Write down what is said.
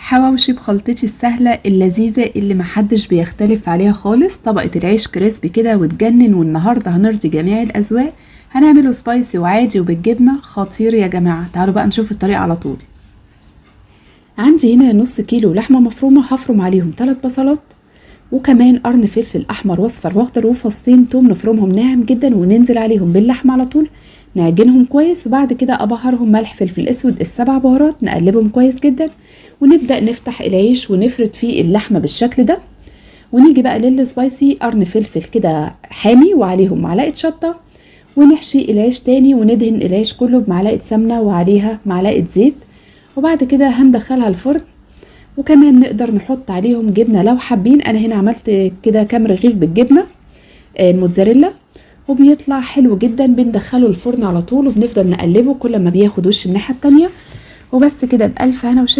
حواوشي بخلطتي السهلة اللذيذة اللي محدش بيختلف عليها خالص. طبقة العيش كريسبي كده وتجنن، والنهاردة هنرضي جميع الأذواق. هنعمله سبايسي وعادي وبالجبنة، خطير يا جماعة. تعالوا بقى نشوف الطريقة على طول. عندي هنا نص كيلو لحمة مفرومة، هفرم عليهم 3 بصلات وكمان قرن فلفل احمر واصفر واخضر وفصين توم، نفرمهم ناعم جدا وننزل عليهم باللحمة على طول، نعجنهم كويس وبعد كده ابهرهم ملح فلفل اسود ال7 بهارات، نقلبهم كويس جدا ونبدأ نفتح العيش ونفرد فيه اللحمة بالشكل ده. ونيجي بقى للسبايسي، قرن فلفل كده حامي وعليهم معلقة شطة، ونحشي العيش تاني وندهن العيش كله بمعلقة سمنة وعليها معلقة زيت، وبعد كده هندخلها الفرن. وكمان نقدر نحط عليهم جبنة لو حابين. انا هنا عملت كده كام رغيف بالجبنة الموتزاريلا وبيطلع حلو جدا. بندخله الفرن على طول وبنفضل نقلبه كل ما بياخد وش من الناحية التانية. وبس كده، بألف هنا وشفا.